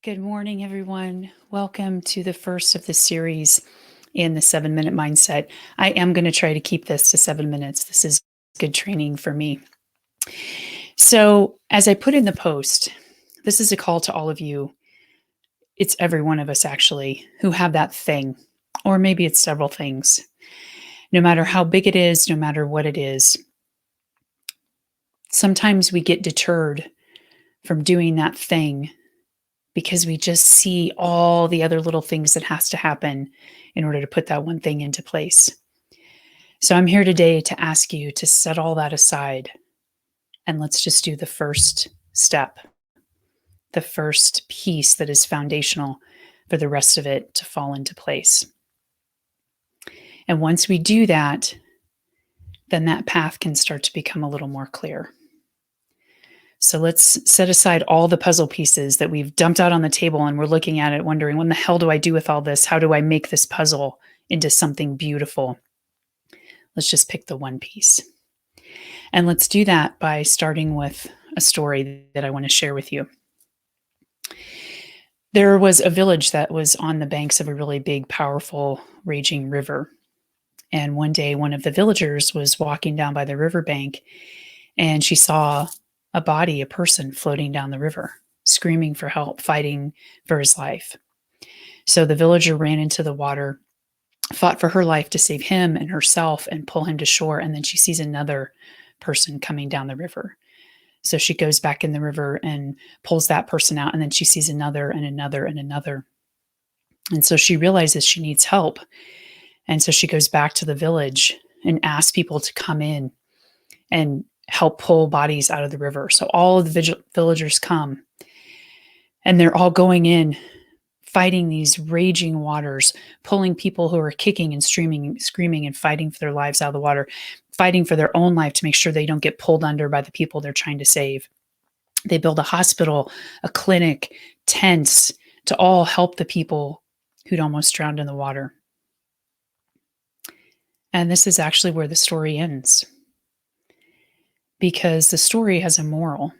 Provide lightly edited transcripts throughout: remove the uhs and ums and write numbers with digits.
Good morning, everyone. Welcome to the first of the series in the 7-minute mindset. I am going to try to keep this to 7 minutes. This is good training for me. So, as I put in the post, this is a call to all of you. It's every one of us actually who have that thing, or maybe it's several things. No matter how big it is, no matter what it is, sometimes we get deterred from doing that thing because we just see all the other little things that has to happen in order to put that one thing into place. So I'm here today to ask you to set all that aside and let's just do the first step, the first piece that is foundational for the rest of it to fall into place. And once we do that, then that path can start to become a little more clear. So let's set aside all the puzzle pieces that we've dumped out on the table and we're looking at it wondering, what the hell do I do with all this? How do I make this puzzle into something beautiful? Let's just pick the one piece. And let's do that by starting with a story that I want to share with you. There was a village that was on the banks of a really big, powerful, raging river. And one day, one of the villagers was walking down by the riverbank and she saw a person floating down the river, screaming for help, fighting for his life. So the villager ran into the water, fought for her life to save him and herself and pull him to shore. And then she sees another person coming down the river. So she goes back in the river and pulls that person out. And then she sees another and another and another. And so she realizes she needs help. And so she goes back to the village and asks people to come in and help pull bodies out of the river. So all of the villagers come and they're all going in, fighting these raging waters, pulling people who are kicking and screaming and fighting for their lives out of the water, fighting for their own life to make sure they don't get pulled under by the people they're trying to save. They build a hospital, a clinic, tents to all help the people who'd almost drowned in the water. And this is actually where the story ends, because the story has a moral.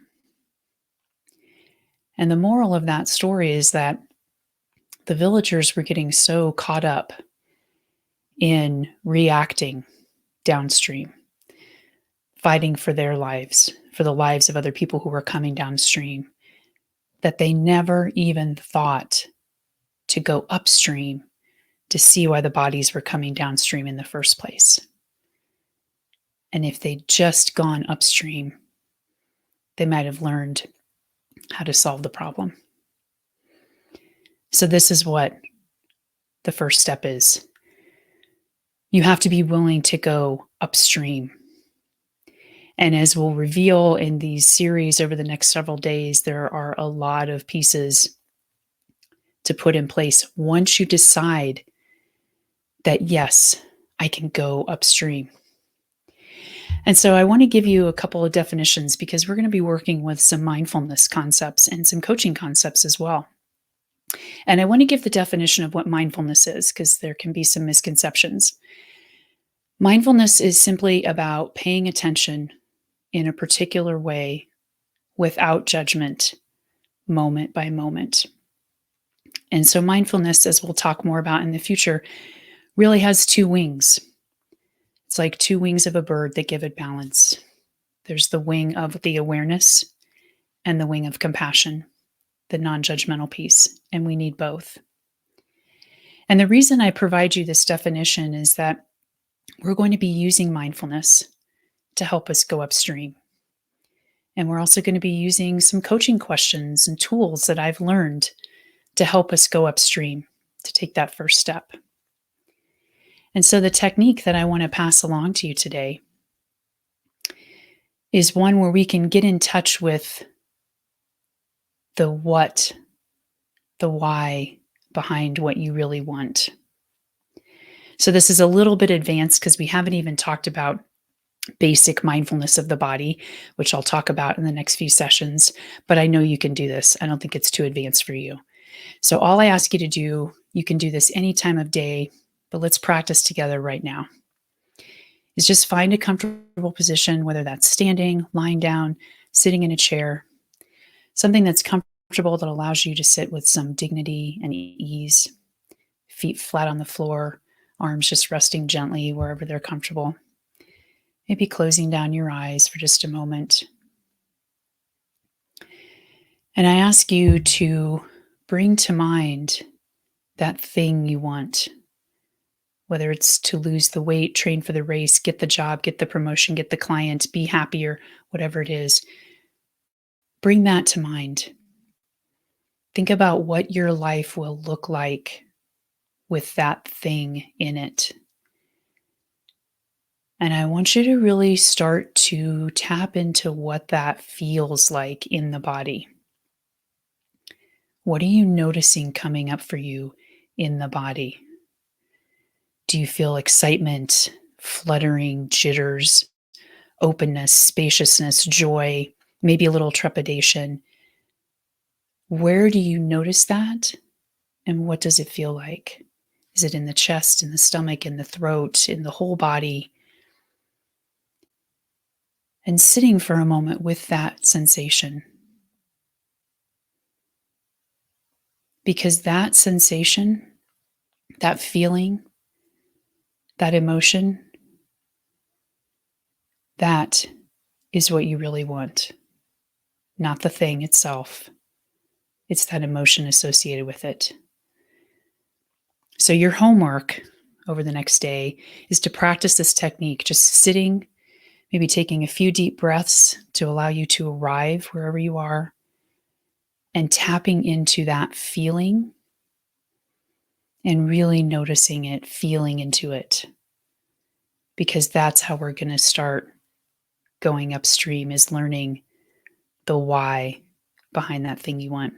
And the moral of that story is that the villagers were getting so caught up in reacting downstream, fighting for their lives, for the lives of other people who were coming downstream, that they never even thought to go upstream to see why the bodies were coming downstream in the first place. And if they'd just gone upstream, they might have learned how to solve the problem. So this is what the first step is. You have to be willing to go upstream. And as we'll reveal in these series over the next several days, there are a lot of pieces to put in place once you decide that, yes, I can go upstream. And so I want to give you a couple of definitions because we're going to be working with some mindfulness concepts and some coaching concepts as well. And I want to give the definition of what mindfulness is because there can be some misconceptions. Mindfulness is simply about paying attention in a particular way without judgment, moment by moment. And so mindfulness, as we'll talk more about in the future, really has two wings. It's like two wings of a bird that give it balance. There's the wing of the awareness and the wing of compassion, the non-judgmental piece, and we need both. And the reason I provide you this definition is that we're going to be using mindfulness to help us go upstream. And we're also going to be using some coaching questions and tools that I've learned to help us go upstream, to take that first step. And so the technique that I want to pass along to you today is one where we can get in touch with the what, the why behind what you really want. So this is a little bit advanced because we haven't even talked about basic mindfulness of the body, which I'll talk about in the next few sessions, but I know you can do this. I don't think it's too advanced for you. So all I ask you to do, you can do this any time of day, but let's practice together right now, is just find a comfortable position, whether that's standing, lying down, sitting in a chair, something that's comfortable comfortable that allows you to sit with some dignity and ease, feet flat on the floor, arms just resting gently wherever they're comfortable. Maybe closing down your eyes for just a moment. And I ask you to bring to mind that thing you want, whether it's to lose the weight, train for the race, get the job, get the promotion, get the client, be happier, whatever it is. Bring that to mind. Think about what your life will look like with that thing in it. And I want you to really start to tap into what that feels like in the body. What are you noticing coming up for you in the body? Do you feel excitement, fluttering, jitters, openness, spaciousness, joy, maybe a little trepidation? Where do you notice that? And what does it feel like? Is it in the chest, in the stomach, in the throat, in the whole body? And sitting for a moment with that sensation. Because that sensation, that feeling, that emotion, that is what you really want, not the thing itself. It's that emotion associated with it. So your homework over the next day is to practice this technique, just sitting, maybe taking a few deep breaths to allow you to arrive wherever you are, and tapping into that feeling and really noticing it, feeling into it. Because that's how we're going to start going upstream, is learning the why behind that thing you want.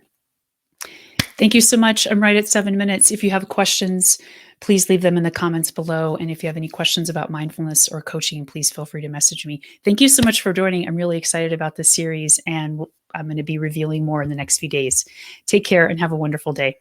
Thank you so much. I'm right at 7 minutes. If you have questions, please leave them in the comments below. And if you have any questions about mindfulness or coaching, please feel free to message me. Thank you so much for joining. I'm really excited about this series, and I'm going to be revealing more in the next few days. Take care and have a wonderful day.